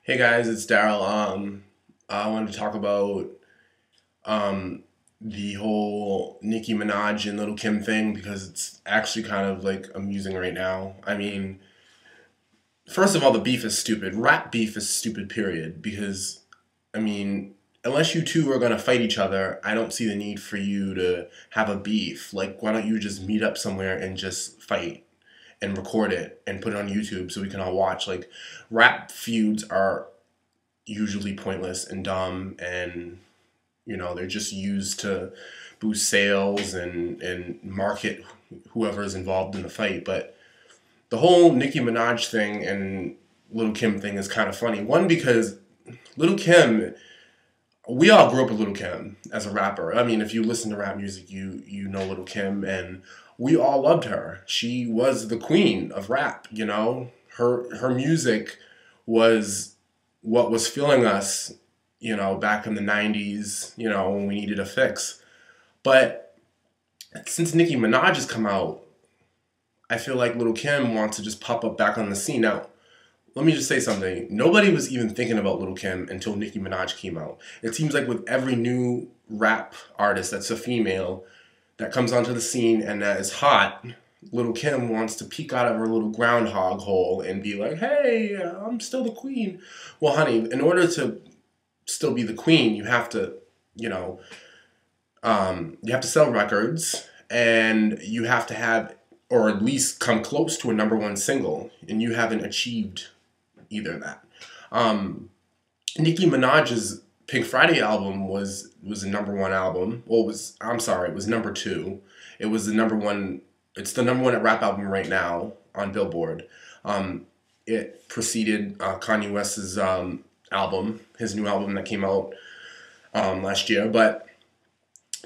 Hey guys, it's Daryl. I wanted to talk about the whole Nicki Minaj and Little Kim thing because it's actually kind of like amusing right now. I mean, first of all, the beef is stupid. Rap beef is stupid, period. Because, I mean, unless you two are gonna fight each other, I don't see the need for you to have a beef. Like, why don't you just meet up somewhere and just fight and record it and put it on YouTube so we can all watch? Like, rap feuds are usually pointless and dumb, and they're just used to boost sales and market whoever's involved in the fight. But the whole Nicki Minaj thing and Little Kim thing is kind of funny. One, because Little Kim, we all grew up with Little Kim as a rapper. I mean, if you listen to rap music, you know Little Kim, and we all loved her. She was the queen of rap. Her music was what was filling us, back in the 90s, when we needed a fix. But since Nicki Minaj has come out, I feel like Little Kim wants to just pop up back on the scene. Now, let me just say something. Nobody was even thinking about Little Kim until Nicki Minaj came out. It seems like with every new rap artist that's a female that comes onto the scene and that is hot, Little Kim wants to peek out of her little groundhog hole and be like, hey, I'm still the queen. Well, honey, in order to still be the queen, you have to, you know, you have to sell records, and you have to have, or at least come close to a number one single, and you haven't achieved either of that. Nicki Minaj's Pink Friday album was a number one album. Well, it was number two. It was the number one. It's the number one rap album right now on Billboard. It preceded Kanye West's album, his new album that came out last year. But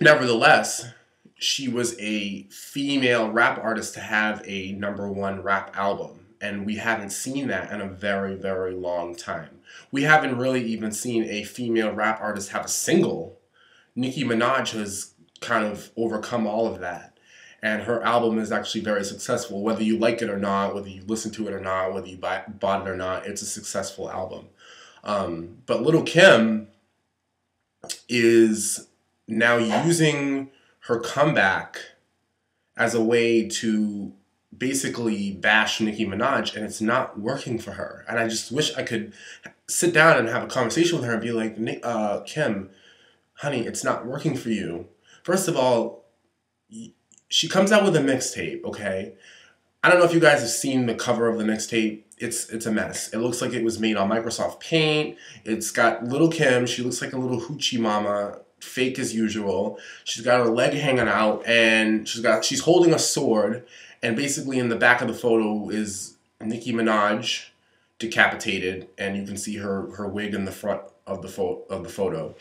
nevertheless, she was a female rap artist to have a number one rap album. And we haven't seen that in a very, very long time. We haven't really even seen a female rap artist have a single. Nicki Minaj has kind of overcome all of that. And her album is actually very successful. Whether you like it or not, whether you listen to it or not, whether you bought it or not, it's a successful album. But Little Kim is now using her comeback as a way to basically bash Nicki Minaj, and it's not working for her. And I just wish I could sit down and have a conversation with her and be like, Kim, honey, it's not working for you. First of all, she comes out with a mixtape, okay? I don't know if you guys have seen the cover of the mixtape. It's a mess. It looks like it was made on Microsoft Paint. It's got Little Kim. She looks like a little hoochie mama, fake as usual. She's got her leg hanging out, and she's holding a sword. And basically, in the back of the photo is Nicki Minaj decapitated, and you can see her wig in the front of the photo.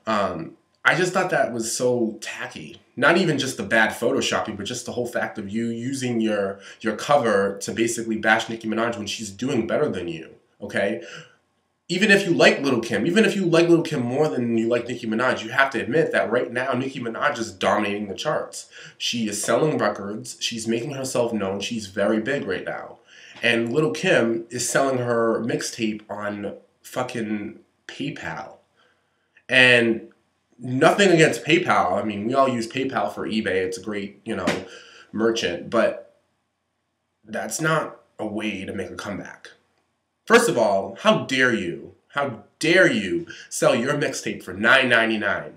I just thought that was so tacky. Not even just the bad photoshopping, but just the whole fact of you using your cover to basically bash Nicki Minaj when she's doing better than you, okay? Even if you like Little Kim, even if you like Little Kim more than you like Nicki Minaj, you have to admit that right now Nicki Minaj is dominating the charts. She is selling records. She's making herself known. She's very big right now. And Little Kim is selling her mixtape on fucking PayPal. And nothing against PayPal. I mean, we all use PayPal for eBay. It's a great, merchant. But that's not a way to make a comeback. First of all, how dare you? How dare you sell your mixtape for $9.99?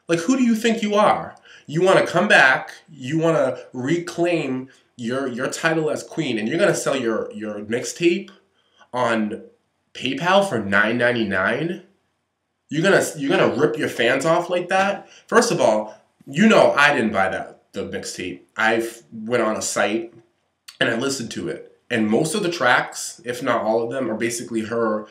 Like, who do you think you are? You want to come back, you want to reclaim your title as queen, and you're going to sell your mixtape on PayPal for $9.99? You're gonna rip your fans off like that? First of all, I didn't buy the mixtape. I went on a site and I listened to it. And most of the tracks, if not all of them, are basically her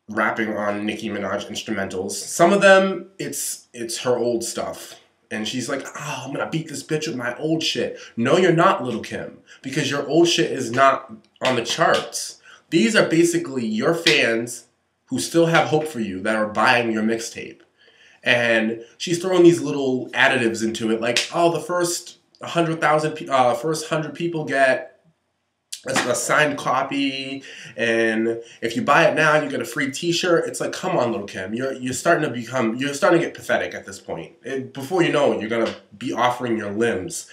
rapping on Nicki Minaj instrumentals. Some of them, it's her old stuff. And she's like, oh, I'm gonna beat this bitch with my old shit. No, you're not, Little Kim, because your old shit is not on the charts. These are basically your fans who still have hope for you that are buying your mixtape. And she's throwing these little additives into it, like, oh, the first 100,000, first 100 people get a signed copy, and if you buy it now, you get a free T-shirt. It's like, come on, Lil' Kim, you're starting to get pathetic at this point. Before you know it, you're gonna be offering your limbs,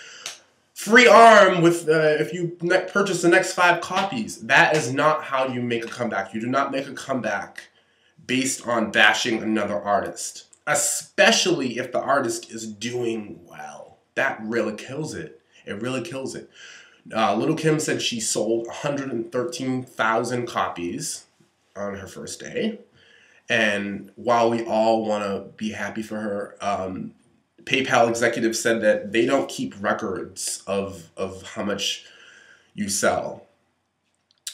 free arm with if you purchase the next 5 copies. That is not how you make a comeback. You do not make a comeback based on bashing another artist, especially if the artist is doing well. That really kills it. It really kills it. Lil' Kim said she sold 113,000 copies on her first day. And while we all want to be happy for her, PayPal executives said that they don't keep records of how much you sell.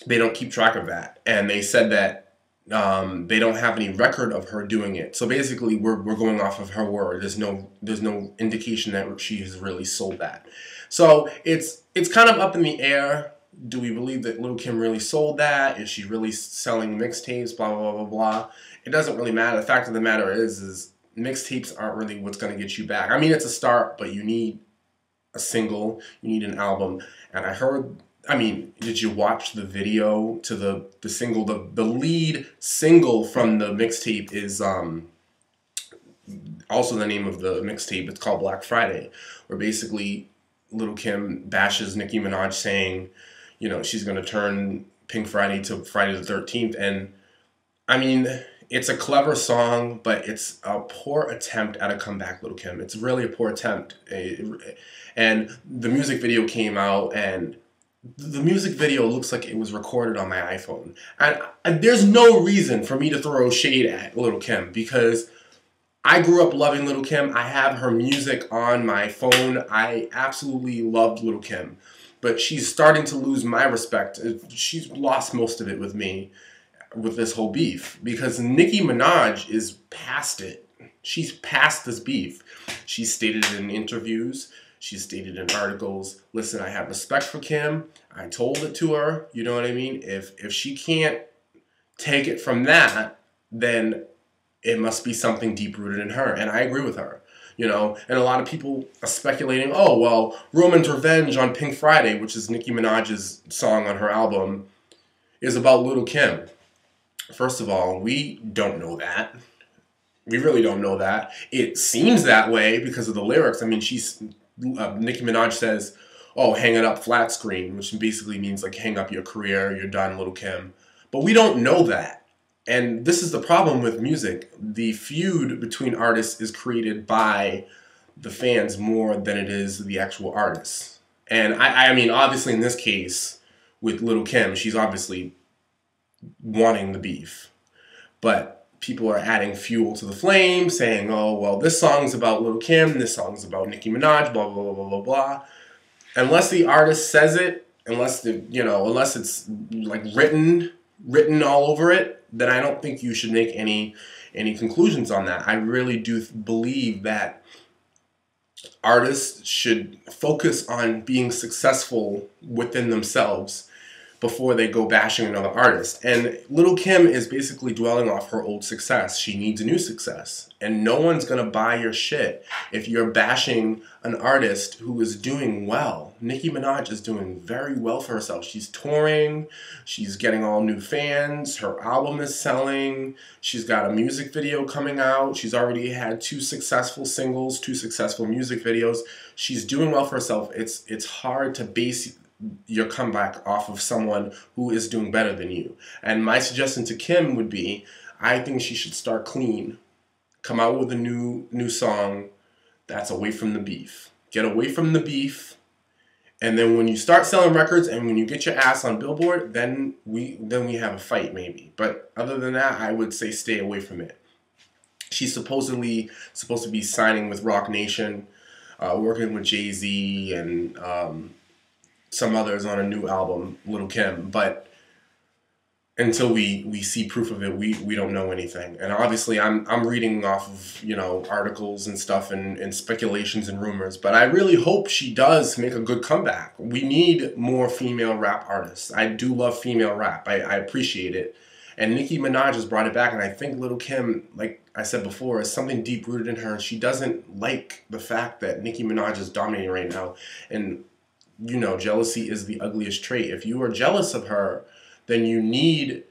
They don't keep track of that. And they said that they don't have any record of her doing it. So basically, we're going off of her word. There's no indication that she has really sold that. So it's kind of up in the air. Do we believe that Lil' Kim really sold that? Is she really selling mixtapes? Blah, blah, blah, blah, blah. It doesn't really matter. The fact of the matter is mixtapes aren't really what's going to get you back. I mean, it's a start, but you need a single. You need an album. And did you watch the video to the single? The lead single from the mixtape is also the name of the mixtape. It's called Black Friday, where basically Lil' Kim bashes Nicki Minaj, saying, you know, she's going to turn Pink Friday to Friday the 13th. And I mean, it's a clever song, but it's a poor attempt at a comeback, Lil' Kim. It's really a poor attempt. And the music video came out, and the music video looks like it was recorded on my iPhone. And there's no reason for me to throw shade at Lil' Kim, because I grew up loving Lil' Kim. I have her music on my phone. I absolutely loved Lil' Kim. But she's starting to lose my respect. She's lost most of it with me, with this whole beef. Because Nicki Minaj is past it. She's past this beef. She's stated it in interviews. She's stated in articles, listen, I have respect for Kim. I told it to her. You know what I mean? If she can't take it from that, then it must be something deep-rooted in her. And I agree with her. You know, and a lot of people are speculating, oh, well, Roman's Revenge on Pink Friday, which is Nicki Minaj's song on her album, is about Lil' Kim. First of all, we don't know that. We really don't know that. It seems that way because of the lyrics. I mean, Nicki Minaj says, oh, hang it up flat screen, which basically means like hang up your career, you're done, Lil' Kim. But we don't know that. And this is the problem with music. The feud between artists is created by the fans more than it is the actual artists. And I mean, obviously in this case, with Lil' Kim, she's obviously wanting the beef. But people are adding fuel to the flame, saying, oh, well, this song's about Lil' Kim, this song's about Nicki Minaj, blah, blah, blah, blah, blah, blah. Unless the artist says it, unless it's like written all over it, then I don't think you should make any conclusions on that. I really do believe that artists should focus on being successful within themselves before they go bashing another artist. And Lil' Kim is basically dwelling off her old success. She needs a new success. And no one's gonna buy your shit if you're bashing an artist who is doing well. Nicki Minaj is doing very well for herself. She's touring, she's getting all new fans, her album is selling, she's got a music video coming out, she's already had 2 successful singles, 2 successful music videos. She's doing well for herself. It's hard to base your comeback off of someone who is doing better than you. And my suggestion to Kim would be, I think she should start clean. Come out with a new song that's away from the beef. Get away from the beef. And then when you start selling records and when you get your ass on Billboard, then we have a fight maybe. But other than that, I would say stay away from it. She's supposedly supposed to be signing with Roc Nation, working with Jay-Z and some others on a new album, Lil' Kim, but until we see proof of it, we don't know anything. And obviously I'm reading off of, you know, articles and stuff and speculations and rumors, but I really hope she does make a good comeback. We need more female rap artists. I do love female rap. I appreciate it. And Nicki Minaj has brought it back, and I think Lil' Kim, like I said before, is something deep-rooted in her. She doesn't like the fact that Nicki Minaj is dominating right now. And you know, jealousy is the ugliest trait. If you are jealous of her, then you need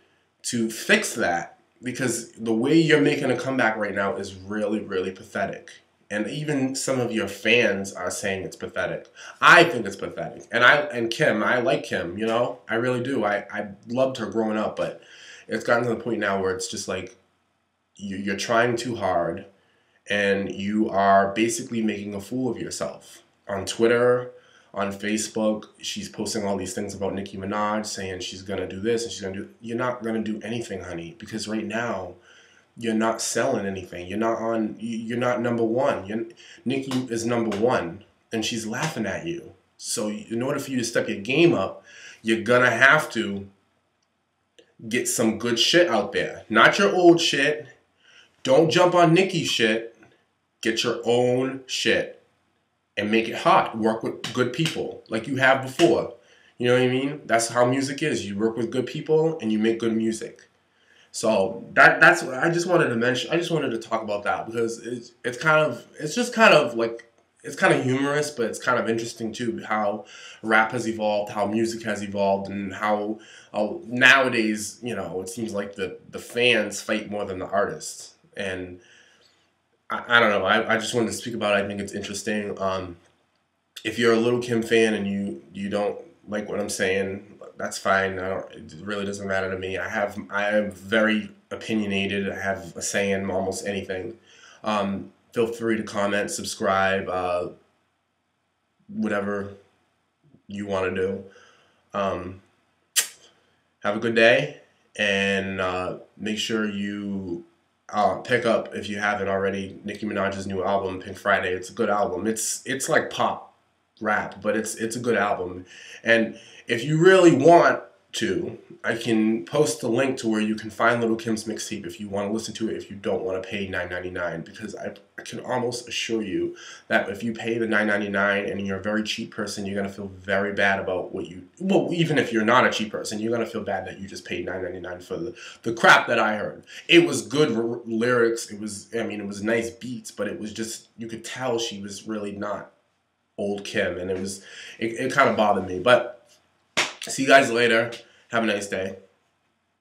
to fix that, because the way you're making a comeback right now is really, really pathetic. And even some of your fans are saying it's pathetic. I think it's pathetic. And Kim, I like Kim, you know? I really do. I loved her growing up, but it's gotten to the point now where it's just like you're trying too hard, and you are basically making a fool of yourself. On Twitter, on Facebook, she's posting all these things about Nicki Minaj, saying she's gonna do this and she's gonna do. You're not gonna do anything, honey, because right now you're not selling anything. You're not on. You're not number one. Nicki is number one, and she's laughing at you. So in order for you to step your game up, you're gonna have to get some good shit out there. Not your old shit. Don't jump on Nicki's shit. Get your own shit and make it hot. Work with good people like you have before. You know what I mean? That's how music is. You work with good people and you make good music. So that's what I just wanted to mention. I just wanted to talk about that because it's just kind of humorous, but it's kind of interesting too how rap has evolved, how music has evolved, and how nowadays, you know, it seems like the fans fight more than the artists. And I don't know. I just wanted to speak about it. I think it's interesting. If you're a Little Kim fan and you don't like what I'm saying, that's fine. It really doesn't matter to me. I am very opinionated. I have a say in almost anything. Feel free to comment, subscribe, whatever you want to do. Have a good day, and make sure you pick up, if you haven't already, Nicki Minaj's new album, Pink Friday. It's a good album. It's like pop rap, but it's a good album. And if you really want to, I can post a link to where you can find Little Kim's mixtape if you want to listen to it, if you don't want to pay $9.99, because I can almost assure you that if you pay the $9.99 and you're a very cheap person, you're going to feel very bad about well, even if you're not a cheap person, you're going to feel bad that you just paid $9.99 for the crap that I heard. It was good lyrics. It was nice beats, but it was just, you could tell she was really not old Kim, and it kind of bothered me. But see you guys later. Have a nice day.